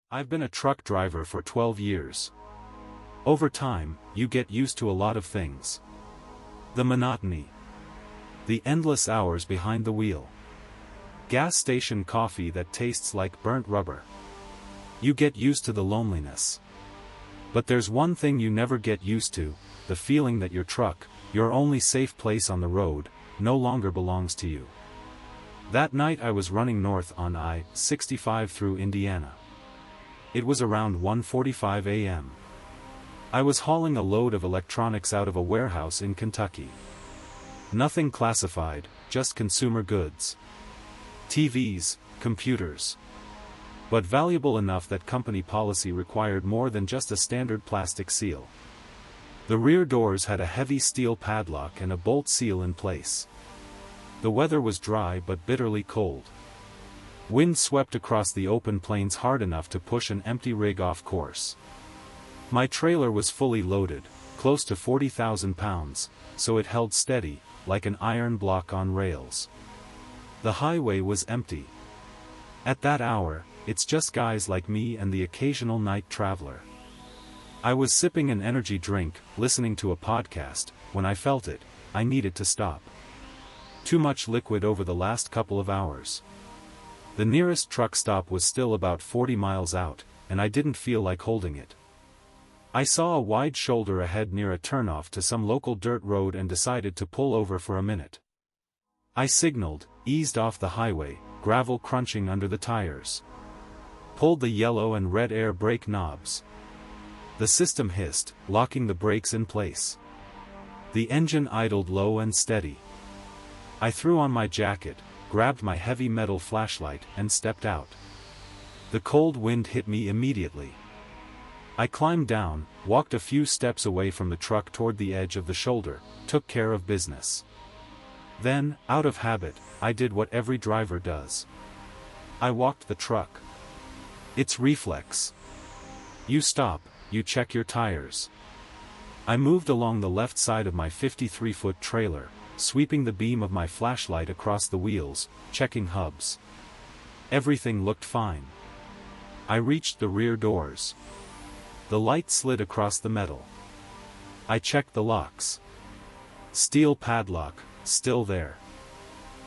I've been a truck driver for 12 years. Over time, you get used to a lot of things. The monotony. The endless hours behind the wheel. Gas station coffee that tastes like burnt rubber. You get used to the loneliness. But there's one thing you never get used to, the feeling that your truck, your only safe place on the road, no longer belongs to you. That night I was running north on I-65 through Indiana. It was around 1:45 a.m. I was hauling a load of electronics out of a warehouse in Kentucky. Nothing classified, just consumer goods. TVs, computers. But valuable enough that company policy required more than just a standard plastic seal. The rear doors had a heavy steel padlock and a bolt seal in place. The weather was dry but bitterly cold. Wind swept across the open plains hard enough to push an empty rig off course. My trailer was fully loaded, close to 40,000 pounds, so it held steady, like an iron block on rails. The highway was empty. At that hour, it's just guys like me and the occasional night traveler. I was sipping an energy drink, listening to a podcast, when I felt it. I needed to stop. Too much liquid over the last couple of hours. The nearest truck stop was still about 40 miles out, and I didn't feel like holding it. I saw a wide shoulder ahead near a turnoff to some local dirt road and decided to pull over for a minute. I signaled, eased off the highway, gravel crunching under the tires. Pulled the yellow and red air brake knobs. The system hissed, locking the brakes in place. The engine idled low and steady. I threw on my jacket, grabbed my heavy metal flashlight and stepped out. The cold wind hit me immediately. I climbed down, walked a few steps away from the truck toward the edge of the shoulder, took care of business. Then, out of habit, I did what every driver does. I walked the truck. It's reflex. You stop, you check your tires. I moved along the left side of my 53-foot trailer, sweeping the beam of my flashlight across the wheels, checking hubs. Everything looked fine. I reached the rear doors. The light slid across the metal. I checked the locks. Steel padlock, still there.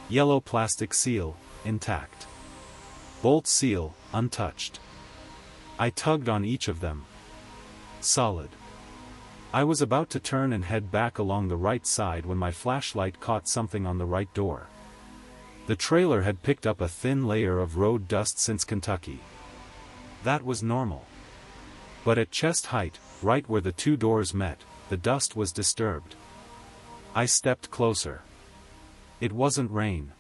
Yellow plastic seal, intact. Bolt seal, untouched. I tugged on each of them. Solid. I was about to turn and head back along the right side when my flashlight caught something on the right door. The trailer had picked up a thin layer of road dust since Kentucky. That was normal. But at chest height, right where the two doors met, the dust was disturbed. I stepped closer. It wasn't rain.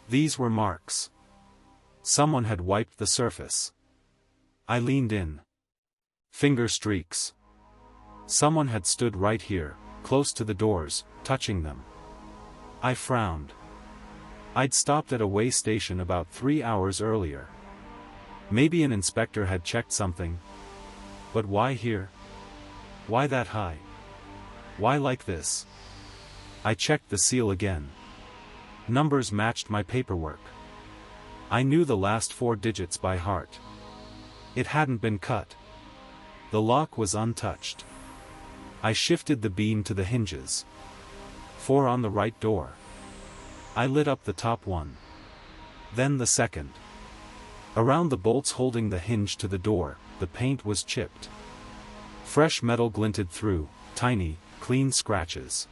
These were marks. Someone had wiped the surface. I leaned in. Finger streaks. Someone had stood right here, close to the doors, touching them. I frowned. I'd stopped at a way station about 3 hours earlier. Maybe an inspector had checked something. But why here? Why that high? Why like this? I checked the seal again. Numbers matched my paperwork. I knew the last 4 digits by heart. It hadn't been cut. The lock was untouched. I shifted the beam to the hinges. 4 on the right door. I lit up the top one. Then the second. Around the bolts holding the hinge to the door, the paint was chipped. Fresh metal glinted through, tiny, clean scratches.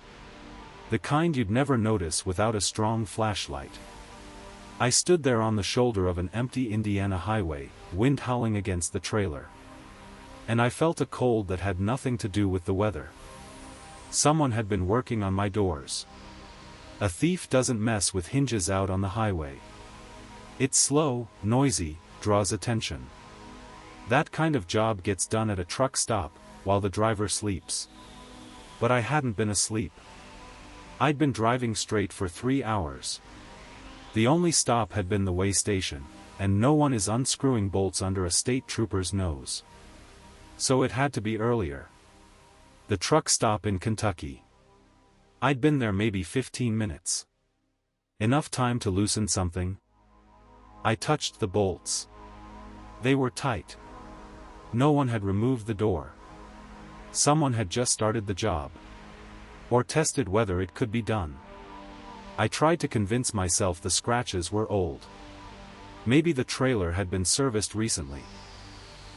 The kind you'd never notice without a strong flashlight. I stood there on the shoulder of an empty Indiana highway, wind howling against the trailer. And I felt a cold that had nothing to do with the weather. Someone had been working on my doors. A thief doesn't mess with hinges out on the highway. It's slow, noisy, draws attention. That kind of job gets done at a truck stop, while the driver sleeps. But I hadn't been asleep. I'd been driving straight for 3 hours. The only stop had been the way station, and no one is unscrewing bolts under a state trooper's nose. So it had to be earlier. The truck stop in Kentucky. I'd been there maybe 15 minutes. Enough time to loosen something. I touched the bolts. They were tight. No one had removed the door. Someone had just started the job. Or tested whether it could be done. I tried to convince myself the scratches were old. Maybe the trailer had been serviced recently.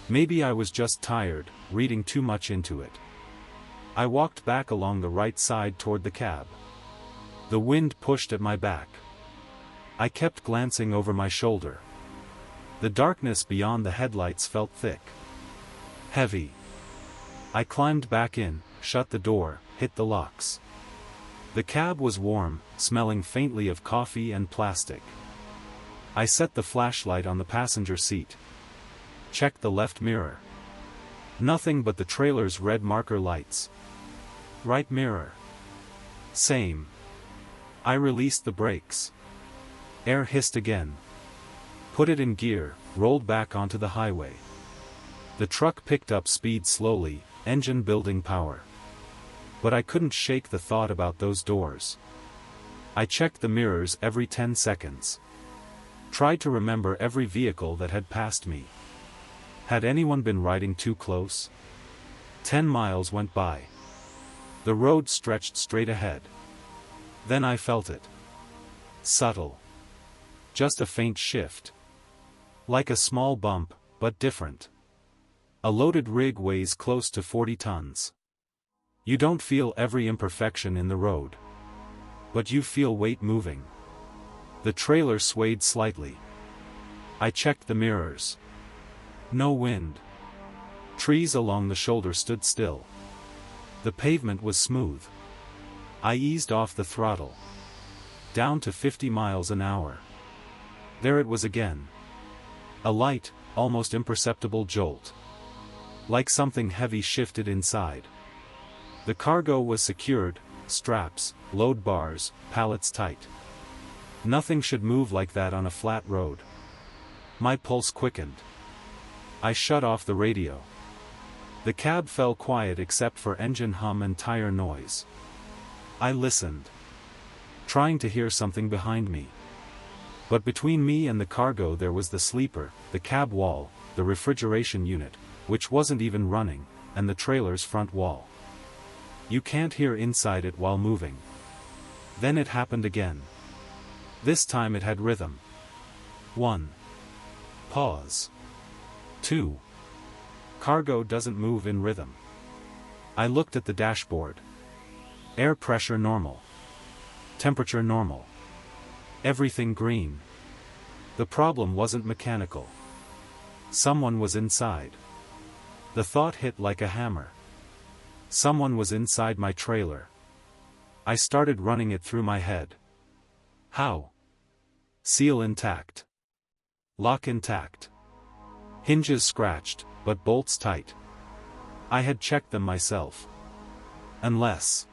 Maybe I was just tired, reading too much into it. I walked back along the right side toward the cab. The wind pushed at my back. I kept glancing over my shoulder. The darkness beyond the headlights felt thick. Heavy. I climbed back in, shut the door, hit the locks. The cab was warm, smelling faintly of coffee and plastic. I set the flashlight on the passenger seat. Checked the left mirror. Nothing but the trailer's red marker lights. Right mirror. Same. I released the brakes. Air hissed again. Put it in gear, rolled back onto the highway. The truck picked up speed slowly, engine building power. But I couldn't shake the thought about those doors. I checked the mirrors every 10 seconds. Tried to remember every vehicle that had passed me. Had anyone been riding too close? 10 miles went by. The road stretched straight ahead. Then I felt it. Subtle. Just a faint shift. Like a small bump, but different. A loaded rig weighs close to 40 tons. You don't feel every imperfection in the road. But you feel weight moving. The trailer swayed slightly. I checked the mirrors. No wind. Trees along the shoulder stood still. The pavement was smooth. I eased off the throttle. Down to 50 miles an hour. There it was again. A light, almost imperceptible jolt. Like something heavy shifted inside. The cargo was secured, straps, load bars, pallets tight. Nothing should move like that on a flat road. My pulse quickened. I shut off the radio. The cab fell quiet except for engine hum and tire noise. I listened. Trying to hear something behind me. But between me and the cargo there was the sleeper, the cab wall, the refrigeration unit, which wasn't even running, and the trailer's front wall. You can't hear inside it while moving. Then it happened again. This time it had rhythm. 1. Pause. 2. Cargo doesn't move in rhythm. I looked at the dashboard. Air pressure normal. Temperature normal. Everything green. The problem wasn't mechanical. Someone was inside. The thought hit like a hammer. Someone was inside my trailer. I started running it through my head. How? Seal intact. Lock intact. Hinges scratched, but bolts tight. I had checked them myself. Unless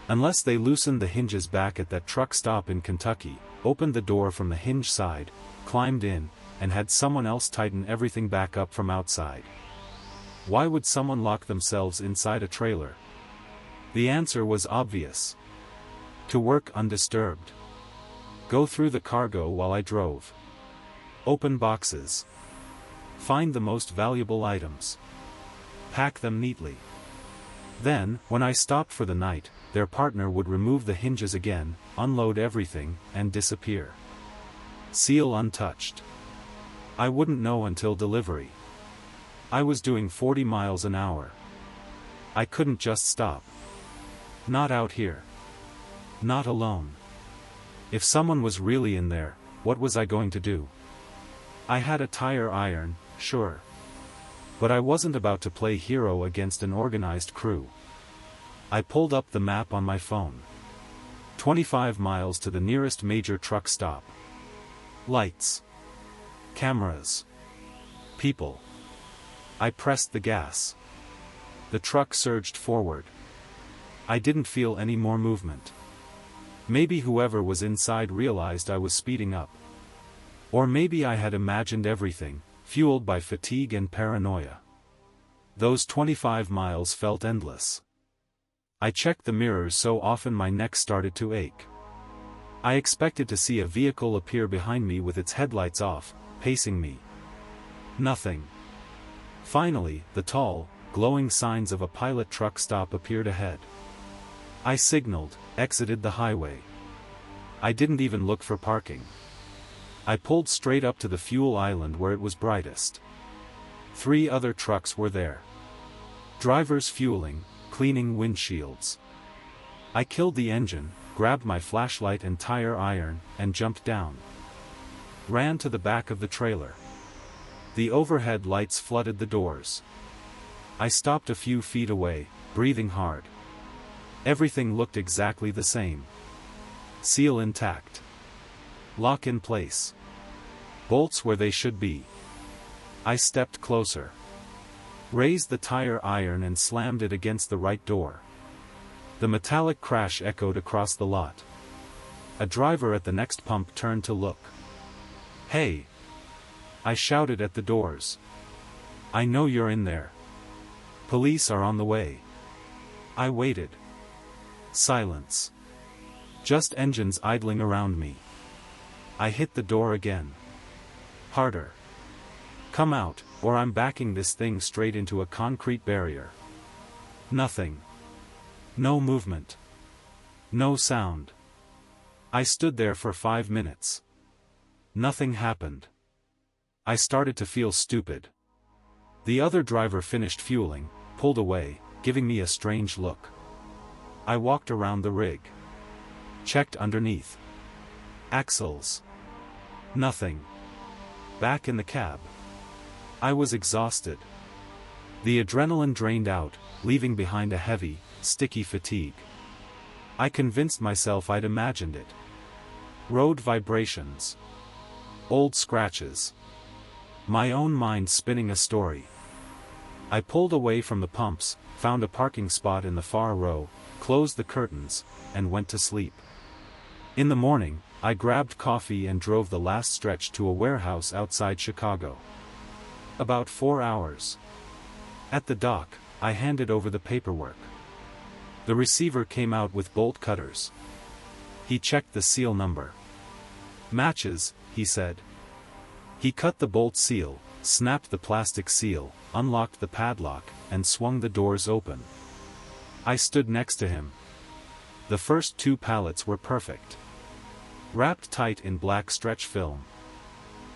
they loosened the hinges back at that truck stop in Kentucky, opened the door from the hinge side, climbed in, and had someone else tighten everything back up from outside. Why would someone lock themselves inside a trailer? The answer was obvious. To work undisturbed. Go through the cargo while I drove. Open boxes. Find the most valuable items. Pack them neatly. Then, when I stopped for the night, their partner would remove the hinges again, unload everything, and disappear. Seal untouched. I wouldn't know until delivery. I was doing 40 miles an hour. I couldn't just stop. Not out here. Not alone. If someone was really in there, what was I going to do? I had a tire iron, sure. But I wasn't about to play hero against an organized crew. I pulled up the map on my phone. 25 miles to the nearest major truck stop. Lights. Cameras. People. I pressed the gas. The truck surged forward. I didn't feel any more movement. Maybe whoever was inside realized I was speeding up. Or maybe I had imagined everything, fueled by fatigue and paranoia. Those 25 miles felt endless. I checked the mirrors so often my neck started to ache. I expected to see a vehicle appear behind me with its headlights off, pacing me. Nothing. Finally, the tall, glowing signs of a pilot truck stop appeared ahead. I signaled, exited the highway. I didn't even look for parking. I pulled straight up to the fuel island where it was brightest. 3 other trucks were there. Drivers fueling, cleaning windshields. I killed the engine, grabbed my flashlight and tire iron, and jumped down. Ran to the back of the trailer. The overhead lights flooded the doors. I stopped a few feet away, breathing hard. Everything looked exactly the same. Seal intact. Lock in place. Bolts where they should be. I stepped closer. Raised the tire iron and slammed it against the right door. The metallic crash echoed across the lot. A driver at the next pump turned to look. "Hey!" I shouted at the doors. "I know you're in there. Police are on the way." I waited. Silence. Just engines idling around me. I hit the door again. Harder. "Come out, or I'm backing this thing straight into a concrete barrier." Nothing. No movement. No sound. I stood there for 5 minutes. Nothing happened. I started to feel stupid. The other driver finished fueling, pulled away, giving me a strange look. I walked around the rig. Checked underneath. Axles. Nothing. Back in the cab. I was exhausted. The adrenaline drained out, leaving behind a heavy, sticky fatigue. I convinced myself I'd imagined it. Road vibrations. Old scratches. My own mind spinning a story. I pulled away from the pumps, found a parking spot in the far row, closed the curtains, and went to sleep. In the morning, I grabbed coffee and drove the last stretch to a warehouse outside Chicago. About 4 hours. At the dock, I handed over the paperwork. The receiver came out with bolt cutters. He checked the seal number. "Matches," he said. He cut the bolt seal, snapped the plastic seal, unlocked the padlock, and swung the doors open. I stood next to him. The first 2 pallets were perfect. Wrapped tight in black stretch film.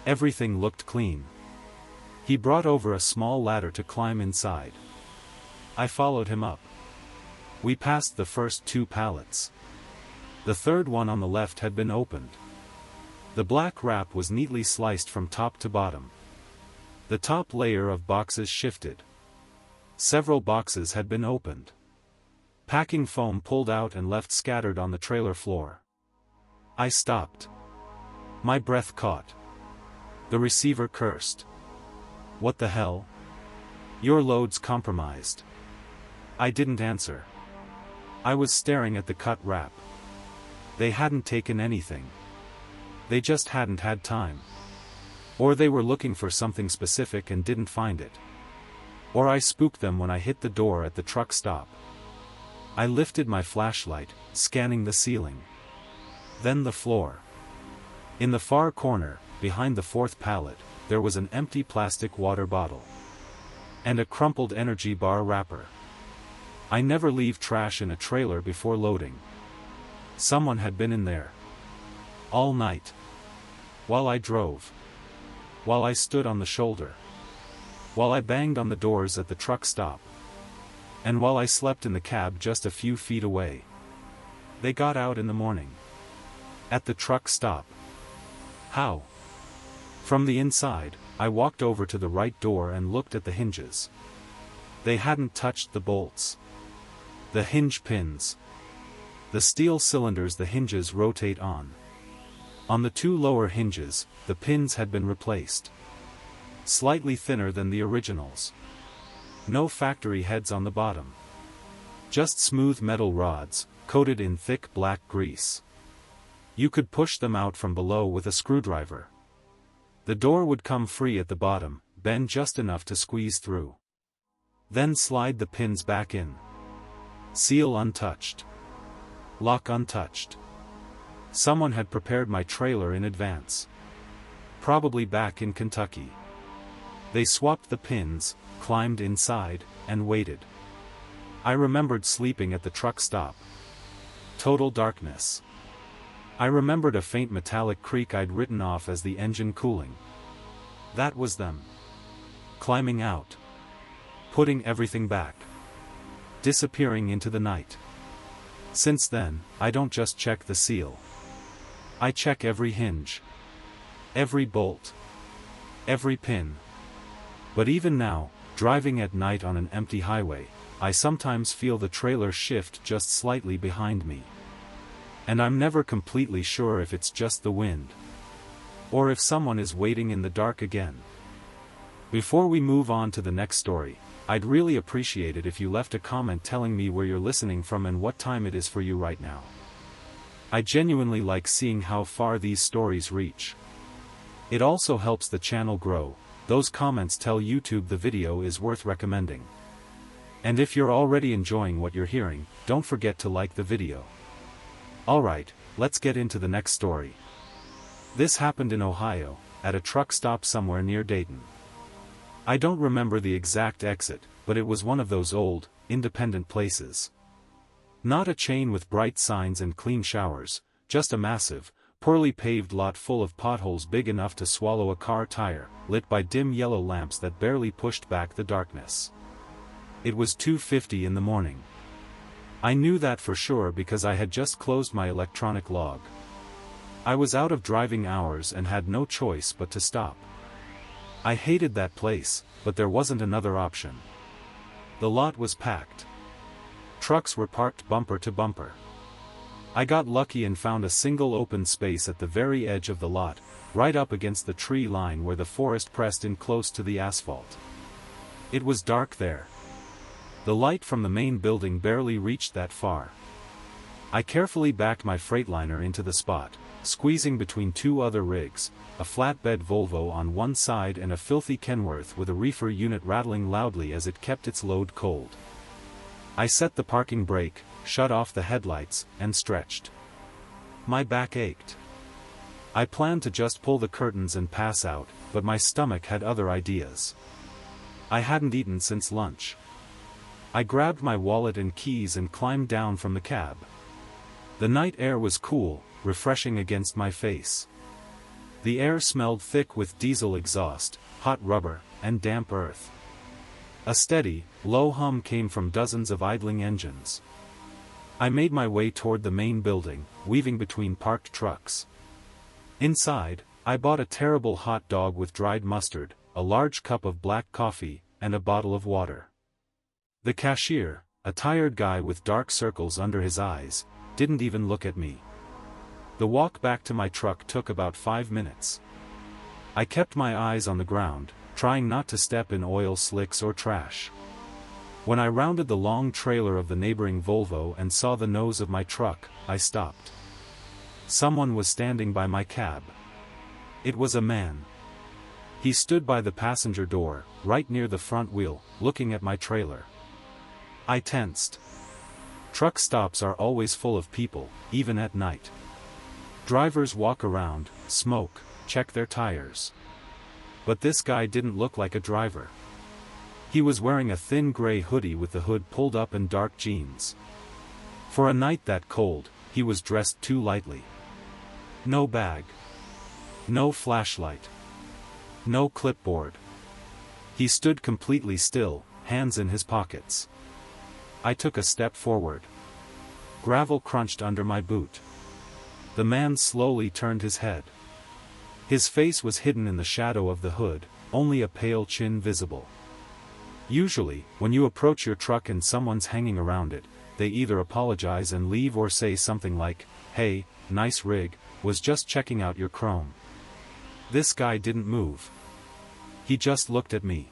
Everything looked clean. He brought over a small ladder to climb inside. I followed him up. We passed the first 2 pallets. The third one on the left had been opened. The black wrap was neatly sliced from top to bottom. The top layer of boxes shifted. Several boxes had been opened. Packing foam pulled out and left scattered on the trailer floor. I stopped. My breath caught. The receiver cursed. "What the hell? Your load's compromised." I didn't answer. I was staring at the cut wrap. They hadn't taken anything. They just hadn't had time. Or they were looking for something specific and didn't find it. Or I spooked them when I hit the door at the truck stop. I lifted my flashlight, scanning the ceiling. Then the floor. In the far corner, behind the 4th pallet, there was an empty plastic water bottle. And a crumpled energy bar wrapper. I never leave trash in a trailer before loading. Someone had been in there. All night. While I drove. While I stood on the shoulder. While I banged on the doors at the truck stop. And while I slept in the cab just a few feet away. They got out in the morning. At the truck stop. How? From the inside, I walked over to the right door and looked at the hinges. They hadn't touched the bolts. The hinge pins. The steel cylinders the hinges rotate on. On the 2 lower hinges, the pins had been replaced. Slightly thinner than the originals. No factory heads on the bottom. Just smooth metal rods, coated in thick black grease. You could push them out from below with a screwdriver. The door would come free at the bottom, bend just enough to squeeze through. Then slide the pins back in. Seal untouched. Lock untouched. Someone had prepared my trailer in advance. Probably back in Kentucky. They swapped the pins, climbed inside, and waited. I remembered sleeping at the truck stop. Total darkness. I remembered a faint metallic creak I'd written off as the engine cooling. That was them. Climbing out. Putting everything back. Disappearing into the night. Since then, I don't just check the seal. I check every hinge. Every bolt. Every pin. But even now, driving at night on an empty highway, I sometimes feel the trailer shift just slightly behind me. And I'm never completely sure if it's just the wind. Or if someone is waiting in the dark again. Before we move on to the next story, I'd really appreciate it if you left a comment telling me where you're listening from and what time it is for you right now. I genuinely like seeing how far these stories reach. It also helps the channel grow. Those comments tell YouTube the video is worth recommending. And if you're already enjoying what you're hearing, don't forget to like the video. Alright, let's get into the next story. This happened in Ohio, at a truck stop somewhere near Dayton. I don't remember the exact exit, but it was one of those old, independent places. Not a chain with bright signs and clean showers, just a massive, poorly paved lot full of potholes big enough to swallow a car tire, lit by dim yellow lamps that barely pushed back the darkness. It was 2:50 in the morning. I knew that for sure because I had just closed my electronic log. I was out of driving hours and had no choice but to stop. I hated that place, but there wasn't another option. The lot was packed. Trucks were parked bumper to bumper. I got lucky and found a single open space at the very edge of the lot, right up against the tree line where the forest pressed in close to the asphalt. It was dark there. The light from the main building barely reached that far. I carefully backed my Freightliner into the spot, squeezing between two other rigs, a flatbed Volvo on one side and a filthy Kenworth with a reefer unit rattling loudly as it kept its load cold. I set the parking brake, shut off the headlights, and stretched. My back ached. I planned to just pull the curtains and pass out, but my stomach had other ideas. I hadn't eaten since lunch. I grabbed my wallet and keys and climbed down from the cab. The night air was cool, refreshing against my face. The air smelled thick with diesel exhaust, hot rubber, and damp earth. A steady, low hum came from dozens of idling engines. I made my way toward the main building, weaving between parked trucks. Inside, I bought a terrible hot dog with dried mustard, a large cup of black coffee, and a bottle of water. The cashier, a tired guy with dark circles under his eyes, didn't even look at me. The walk back to my truck took about 5 minutes. I kept my eyes on the ground, trying not to step in oil slicks or trash. When I rounded the long trailer of the neighboring Volvo and saw the nose of my truck, I stopped. Someone was standing by my cab. It was a man. He stood by the passenger door, right near the front wheel, looking at my trailer. I tensed. Truck stops are always full of people, even at night. Drivers walk around, smoke, check their tires. But this guy didn't look like a driver. He was wearing a thin gray hoodie with the hood pulled up and dark jeans. For a night that cold, he was dressed too lightly. No bag. No flashlight. No clipboard. He stood completely still, hands in his pockets. I took a step forward. Gravel crunched under my boot. The man slowly turned his head. His face was hidden in the shadow of the hood, only a pale chin visible. Usually, when you approach your truck and someone's hanging around it, they either apologize and leave or say something like, "Hey, nice rig, was just checking out your chrome." This guy didn't move. He just looked at me.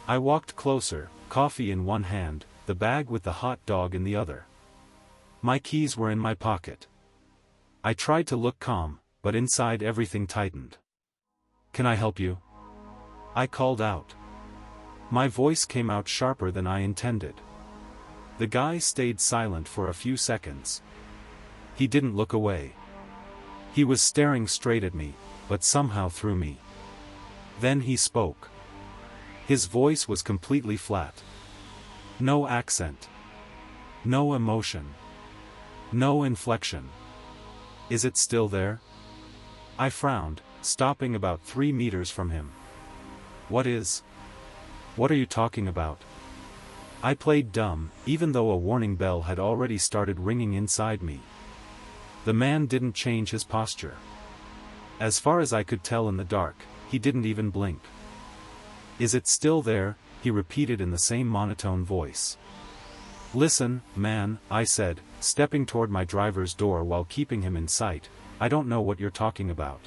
I walked closer, coffee in one hand, the bag with the hot dog in the other. My keys were in my pocket. I tried to look calm, but inside everything tightened. "Can I help you?" I called out. My voice came out sharper than I intended. The guy stayed silent for a few seconds. He didn't look away. He was staring straight at me, but somehow through me. Then he spoke. His voice was completely flat. No accent. No emotion. No inflection. Is it still there? I frowned, stopping about 3 meters from him. What are you talking about? I played dumb, even though a warning bell had already started ringing inside me. The man didn't change his posture. As far as I could tell in the dark, he didn't even blink. Is it still there? He repeated in the same monotone voice. Listen, man, I said, stepping toward my driver's door while keeping him in sight, I don't know what you're talking about.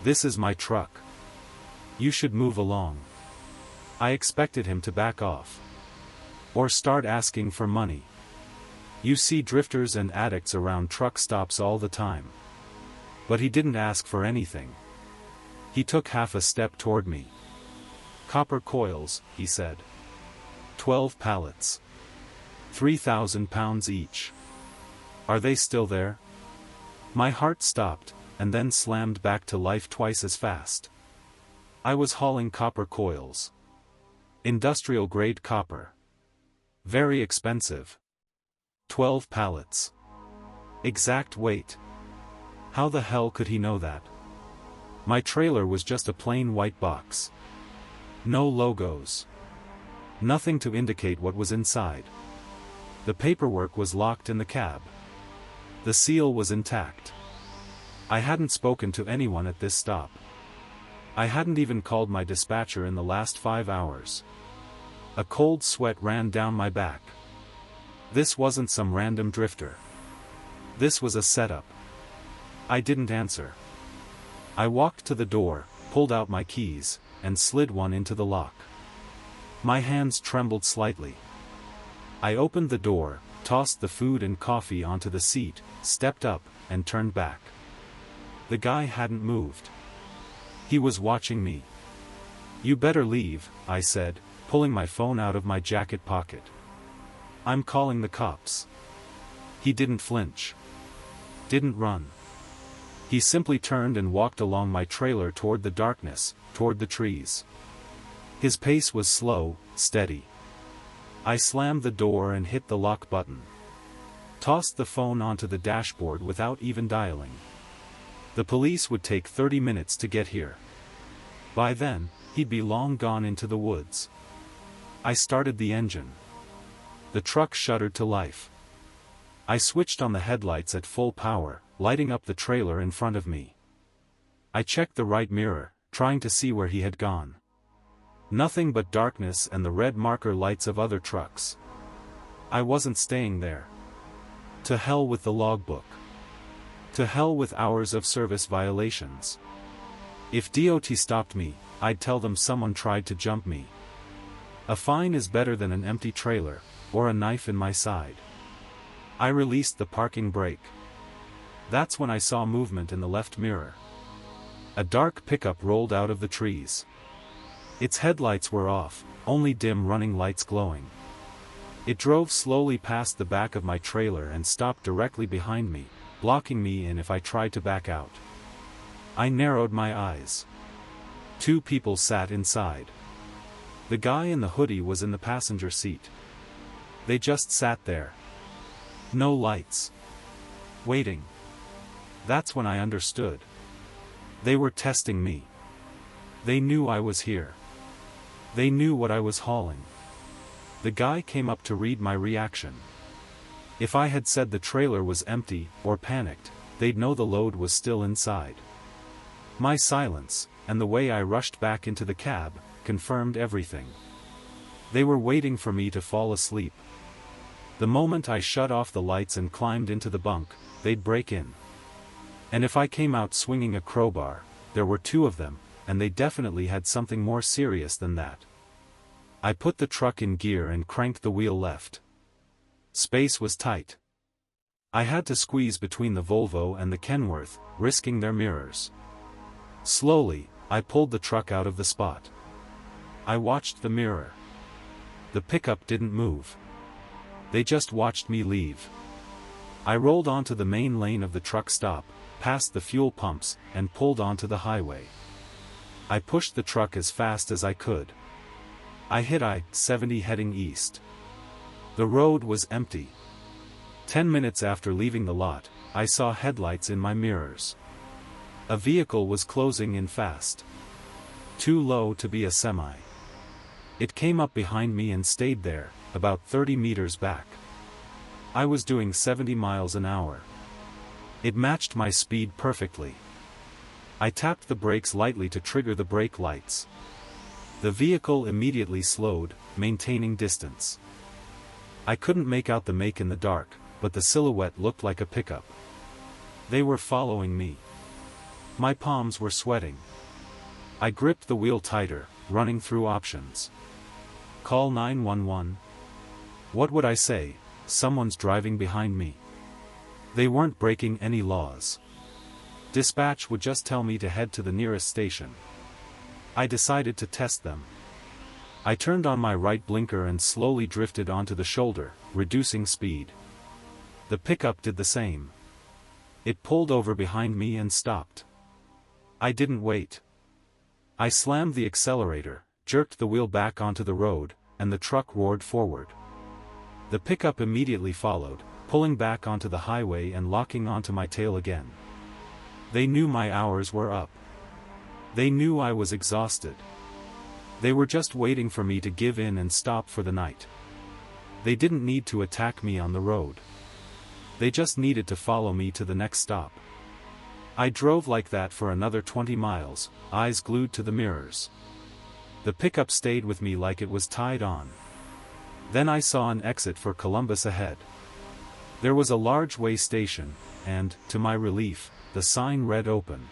This is my truck. You should move along. I expected him to back off. Or start asking for money. You see drifters and addicts around truck stops all the time. But he didn't ask for anything. He took half a step toward me. Copper coils, he said. 12 pallets. 3,000 pounds each. Are they still there? My heart stopped, and then slammed back to life twice as fast. I was hauling copper coils. Industrial-grade copper. Very expensive. 12 pallets. Exact weight. How the hell could he know that? My trailer was just a plain white box. No logos. Nothing to indicate what was inside. The paperwork was locked in the cab. The seal was intact. I hadn't spoken to anyone at this stop. I hadn't even called my dispatcher in the last 5 hours. A cold sweat ran down my back. This wasn't some random drifter. This was a setup. I didn't answer. I walked to the door, pulled out my keys, and slid one into the lock. My hands trembled slightly. I opened the door, tossed the food and coffee onto the seat, stepped up, and turned back. The guy hadn't moved. He was watching me. You better leave, I said, pulling my phone out of my jacket pocket. I'm calling the cops. He didn't flinch. Didn't run. He simply turned and walked along my trailer toward the darkness, toward the trees. His pace was slow, steady. I slammed the door and hit the lock button. Tossed the phone onto the dashboard without even dialing. The police would take 30 minutes to get here. By then, he'd be long gone into the woods. I started the engine. The truck shuddered to life. I switched on the headlights at full power, lighting up the trailer in front of me. I checked the right mirror, trying to see where he had gone. Nothing but darkness and the red marker lights of other trucks. I wasn't staying there. To hell with the logbook. To hell with hours of service violations. If DOT stopped me, I'd tell them someone tried to jump me. A fine is better than an empty trailer, or a knife in my side. I released the parking brake. That's when I saw movement in the left mirror. A dark pickup rolled out of the trees. Its headlights were off, only dim running lights glowing. It drove slowly past the back of my trailer and stopped directly behind me, blocking me in if I tried to back out. I narrowed my eyes. 2 people sat inside. The guy in the hoodie was in the passenger seat. They just sat there. No lights. Waiting. That's when I understood. They were testing me. They knew I was here. They knew what I was hauling. The guy came up to read my reaction. If I had said the trailer was empty, or panicked, they'd know the load was still inside. My silence, and the way I rushed back into the cab, confirmed everything. They were waiting for me to fall asleep. The moment I shut off the lights and climbed into the bunk, they'd break in. And if I came out swinging a crowbar, there were 2 of them, and they definitely had something more serious than that. I put the truck in gear and cranked the wheel left. Space was tight. I had to squeeze between the Volvo and the Kenworth, risking their mirrors. Slowly, I pulled the truck out of the spot. I watched the mirror. The pickup didn't move. They just watched me leave. I rolled onto the main lane of the truck stop, past the fuel pumps, and pulled onto the highway. I pushed the truck as fast as I could. I hit I-70 heading east. The road was empty. 10 minutes after leaving the lot, I saw headlights in my mirrors. A vehicle was closing in fast. Too low to be a semi. It came up behind me and stayed there, about 30 meters back. I was doing 70 miles an hour. It matched my speed perfectly. I tapped the brakes lightly to trigger the brake lights. The vehicle immediately slowed, maintaining distance. I couldn't make out the make in the dark, but the silhouette looked like a pickup. They were following me. My palms were sweating. I gripped the wheel tighter, running through options. Call 911. What would I say? Someone's driving behind me. They weren't breaking any laws. Dispatch would just tell me to head to the nearest station. I decided to test them. I turned on my right blinker and slowly drifted onto the shoulder, reducing speed. The pickup did the same. It pulled over behind me and stopped. I didn't wait. I slammed the accelerator, jerked the wheel back onto the road, and the truck roared forward. The pickup immediately followed, pulling back onto the highway and locking onto my tail again. They knew my hours were up. They knew I was exhausted. They were just waiting for me to give in and stop for the night. They didn't need to attack me on the road. They just needed to follow me to the next stop. I drove like that for another 20 miles, eyes glued to the mirrors. The pickup stayed with me like it was tied on. Then I saw an exit for Columbus ahead. There was a large way station, and, to my relief, the sign read open.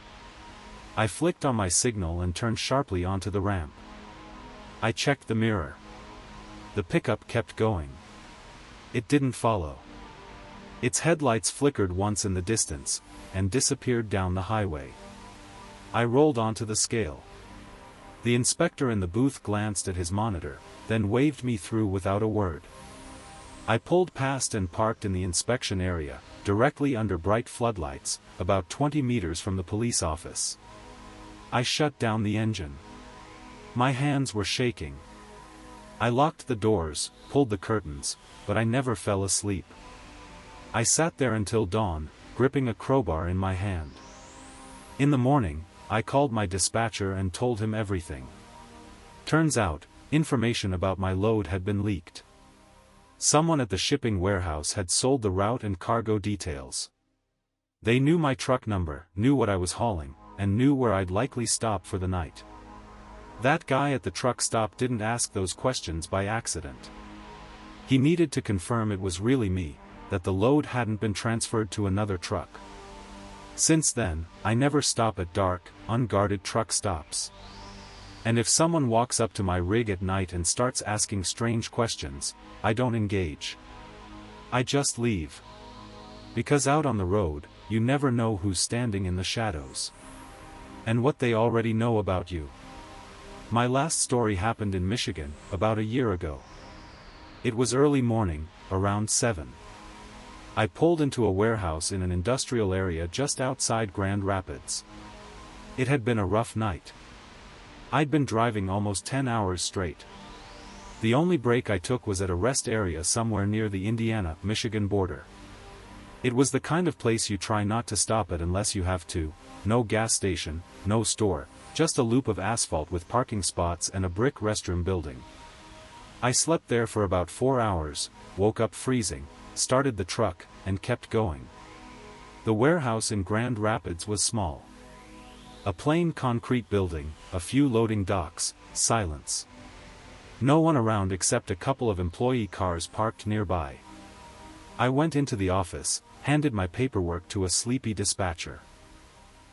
I flicked on my signal and turned sharply onto the ramp. I checked the mirror. The pickup kept going. It didn't follow. Its headlights flickered once in the distance, and disappeared down the highway. I rolled onto the scale. The inspector in the booth glanced at his monitor, then waved me through without a word. I pulled past and parked in the inspection area, directly under bright floodlights, about 20 meters from the police office. I shut down the engine. My hands were shaking. I locked the doors, pulled the curtains, but I never fell asleep. I sat there until dawn, gripping a crowbar in my hand. In the morning, I called my dispatcher and told him everything. Turns out, information about my load had been leaked. Someone at the shipping warehouse had sold the route and cargo details. They knew my truck number, knew what I was hauling, and knew where I'd likely stop for the night. That guy at the truck stop didn't ask those questions by accident. He needed to confirm it was really me, that the load hadn't been transferred to another truck. Since then, I never stop at dark, unguarded truck stops. And if someone walks up to my rig at night and starts asking strange questions, I don't engage. I just leave. Because out on the road, you never know who's standing in the shadows. And what they already know about you. My last story happened in Michigan, about a year ago. It was early morning, around 7. I pulled into a warehouse in an industrial area just outside Grand Rapids. It had been a rough night. I'd been driving almost 10 hours straight. The only break I took was at a rest area somewhere near the Indiana-Michigan border. It was the kind of place you try not to stop at unless you have to. No gas station, no store, just a loop of asphalt with parking spots and a brick restroom building. I slept there for about 4 hours, woke up freezing, started the truck, and kept going. The warehouse in Grand Rapids was small. A plain concrete building, a few loading docks, silence. No one around except a couple of employee cars parked nearby. I went into the office, handed my paperwork to a sleepy dispatcher.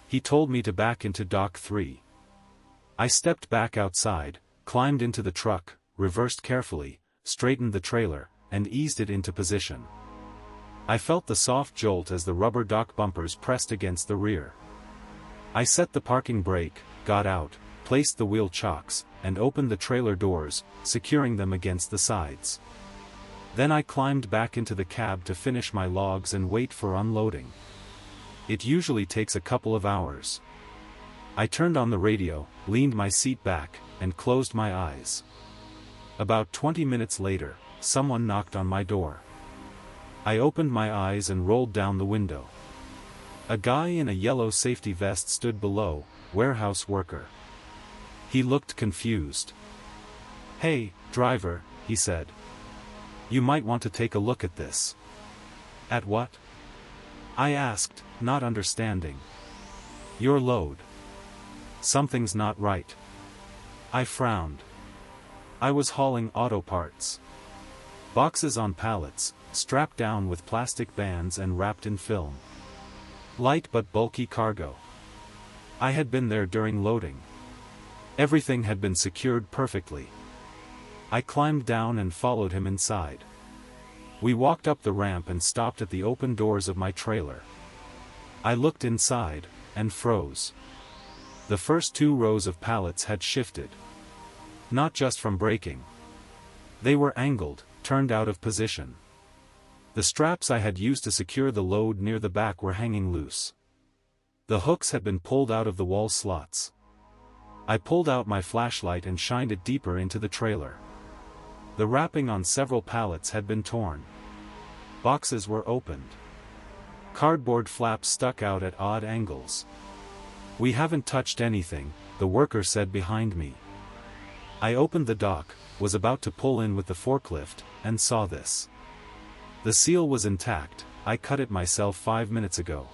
He told me to back into dock 3. I stepped back outside, climbed into the truck, reversed carefully, straightened the trailer, and eased it into position. I felt the soft jolt as the rubber dock bumpers pressed against the rear. I set the parking brake, got out, placed the wheel chocks, and opened the trailer doors, securing them against the sides. Then I climbed back into the cab to finish my logs and wait for unloading. It usually takes a couple of hours. I turned on the radio, leaned my seat back, and closed my eyes. About 20 minutes later, someone knocked on my door. I opened my eyes and rolled down the window. A guy in a yellow safety vest stood below, warehouse worker. He looked confused. "Hey, driver," he said. "You might want to take a look at this." "At what?" I asked, not understanding. "Your load. Something's not right." I frowned. I was hauling auto parts. Boxes on pallets, strapped down with plastic bands and wrapped in film. Light but bulky cargo. I had been there during loading. Everything had been secured perfectly. I climbed down and followed him inside. We walked up the ramp and stopped at the open doors of my trailer. I looked inside, and froze. The first 2 rows of pallets had shifted. Not just from braking. They were angled, turned out of position. The straps I had used to secure the load near the back were hanging loose. The hooks had been pulled out of the wall slots. I pulled out my flashlight and shined it deeper into the trailer. The wrapping on several pallets had been torn. Boxes were opened. Cardboard flaps stuck out at odd angles. "We haven't touched anything," the worker said behind me. I opened the dock, was about to pull in with the forklift, and saw this. The seal was intact. I cut it myself 5 minutes ago.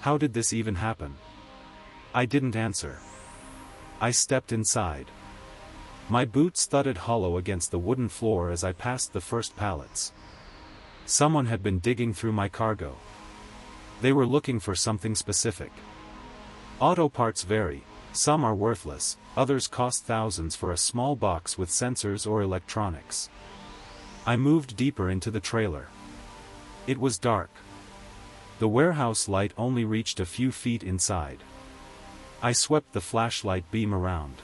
How did this even happen? I didn't answer. I stepped inside. My boots thudded hollow against the wooden floor as I passed the first pallets. Someone had been digging through my cargo. They were looking for something specific. Auto parts vary. Some are worthless, others cost thousands for a small box with sensors or electronics. I moved deeper into the trailer. It was dark. The warehouse light only reached a few feet inside. I swept the flashlight beam around.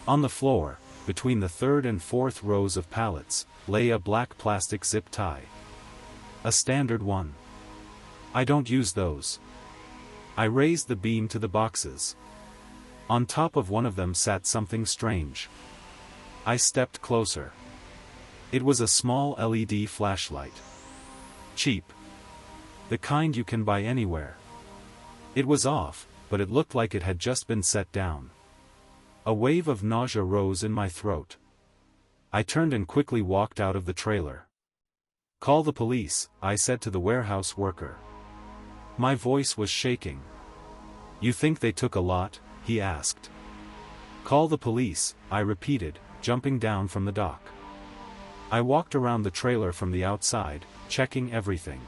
On the floor, between the 3rd and 4th rows of pallets, lay a black plastic zip tie. A standard one. I don't use those. I raised the beam to the boxes. On top of one of them sat something strange. I stepped closer. It was a small LED flashlight. Cheap. The kind you can buy anywhere. It was off, but it looked like it had just been set down. A wave of nausea rose in my throat. I turned and quickly walked out of the trailer. "Call the police," I said to the warehouse worker. My voice was shaking. "You think they took a lot?" he asked. "Call the police," I repeated, jumping down from the dock. I walked around the trailer from the outside, checking everything.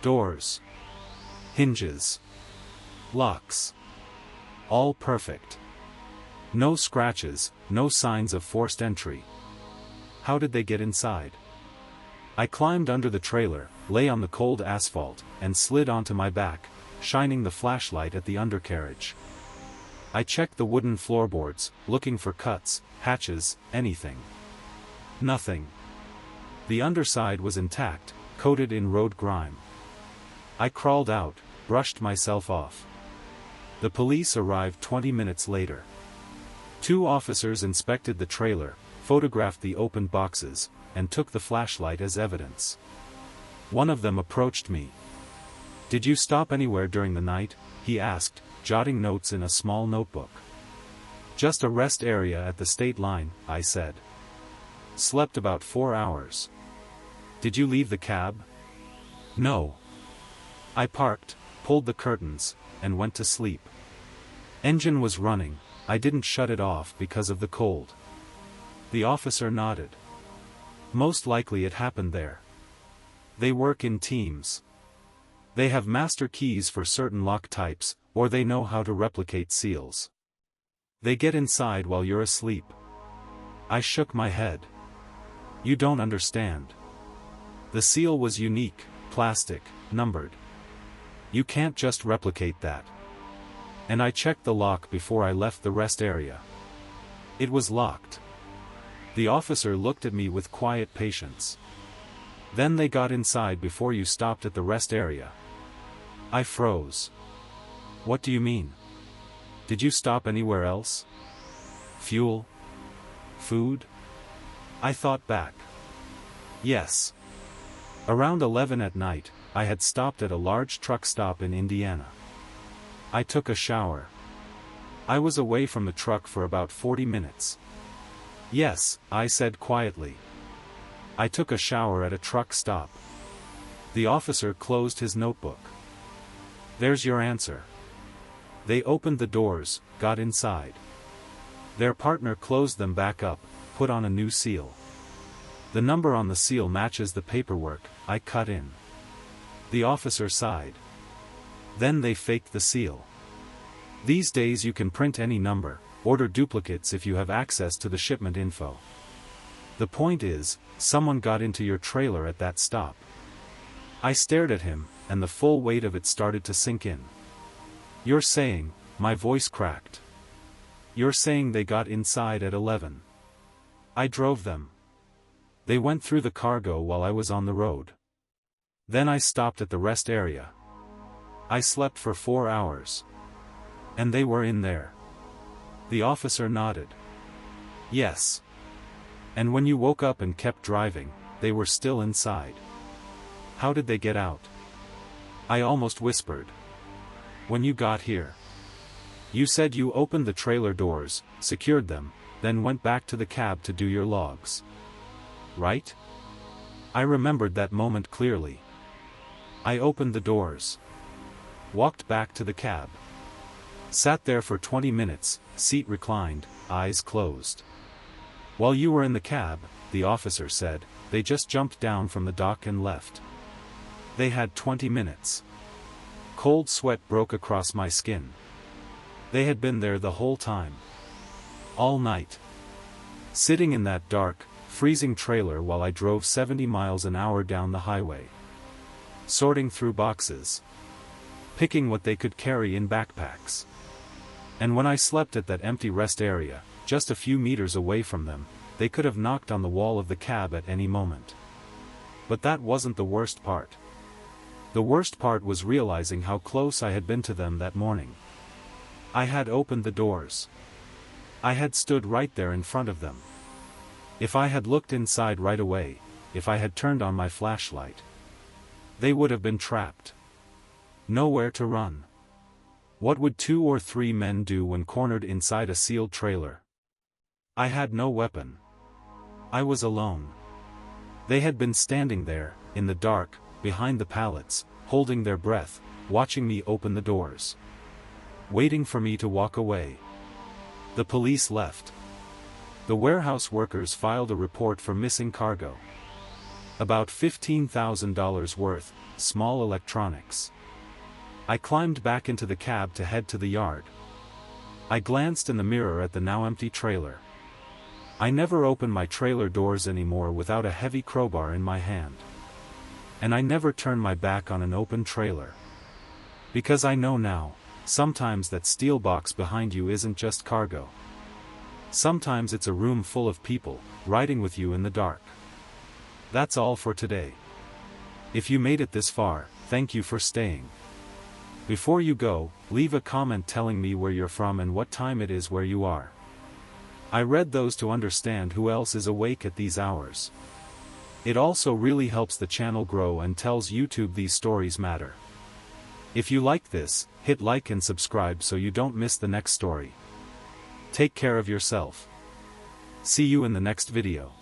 Doors. Hinges. Locks. All perfect. No scratches, no signs of forced entry. How did they get inside? I climbed under the trailer, lay on the cold asphalt, and slid onto my back, shining the flashlight at the undercarriage. I checked the wooden floorboards, looking for cuts, hatches, anything. Nothing. The underside was intact, coated in road grime. I crawled out, brushed myself off. The police arrived 20 minutes later. 2 officers inspected the trailer, photographed the opened boxes, and took the flashlight as evidence. One of them approached me. "Did you stop anywhere during the night?" he asked, jotting notes in a small notebook. "Just a rest area at the state line," I said. "Slept about 4 hours." "Did you leave the cab?" "No. I parked, pulled the curtains, and went to sleep. Engine was running, I didn't shut it off because of the cold." The officer nodded. "Most likely it happened there. They work in teams. They have master keys for certain lock types, or they know how to replicate seals. They get inside while you're asleep." I shook my head. "You don't understand. The seal was unique, plastic, numbered. You can't just replicate that." And I checked the lock before I left the rest area. It was locked. The officer looked at me with quiet patience. "Then they got inside before you stopped at the rest area." I froze. "What do you mean? Did you stop anywhere else? Fuel? Food?" I thought back. Yes. Around 11 at night, I had stopped at a large truck stop in Indiana. I took a shower. I was away from the truck for about 40 minutes. Yes, I said quietly. I took a shower at a truck stop. The officer closed his notebook. There's your answer. They opened the doors, got inside. Their partner closed them back up, put on a new seal. The number on the seal matches the paperwork I cut in. The officer sighed. Then they faked the seal. These days you can print any number, order duplicates if you have access to the shipment info. The point is, someone got into your trailer at that stop. I stared at him, and the full weight of it started to sink in. You're saying, my voice cracked. You're saying they got inside at 11. I drove them. They went through the cargo while I was on the road. Then I stopped at the rest area. I slept for 4 hours. And they were in there. The officer nodded. Yes. And when you woke up and kept driving, they were still inside. How did they get out? I almost whispered. When you got here. You said you opened the trailer doors, secured them, then went back to the cab to do your logs. Right? I remembered that moment clearly. I opened the doors. Walked back to the cab. Sat there for 20 minutes, seat reclined, eyes closed. While you were in the cab, the officer said, they just jumped down from the dock and left. They had 20 minutes. Cold sweat broke across my skin. They had been there the whole time. All night. Sitting in that dark, freezing trailer while I drove 70 miles an hour down the highway. Sorting through boxes. Picking what they could carry in backpacks. And when I slept at that empty rest area, just a few meters away from them, they could have knocked on the wall of the cab at any moment. But that wasn't the worst part. The worst part was realizing how close I had been to them that morning. I had opened the doors. I had stood right there in front of them. If I had looked inside right away, if I had turned on my flashlight, they would have been trapped. Nowhere to run. What would 2 or 3 men do when cornered inside a sealed trailer? I had no weapon. I was alone. They had been standing there, in the dark, behind the pallets, holding their breath, watching me open the doors. Waiting for me to walk away. The police left. The warehouse workers filed a report for missing cargo. About $15,000 worth, small electronics. I climbed back into the cab to head to the yard. I glanced in the mirror at the now empty trailer. I never open my trailer doors anymore without a heavy crowbar in my hand. And I never turn my back on an open trailer. Because I know now, sometimes that steel box behind you isn't just cargo. Sometimes it's a room full of people, riding with you in the dark. That's all for today. If you made it this far, thank you for staying. Before you go, leave a comment telling me where you're from and what time it is where you are. I read those to understand who else is awake at these hours. It also really helps the channel grow and tells YouTube these stories matter. If you like this, hit like and subscribe so you don't miss the next story. Take care of yourself. See you in the next video.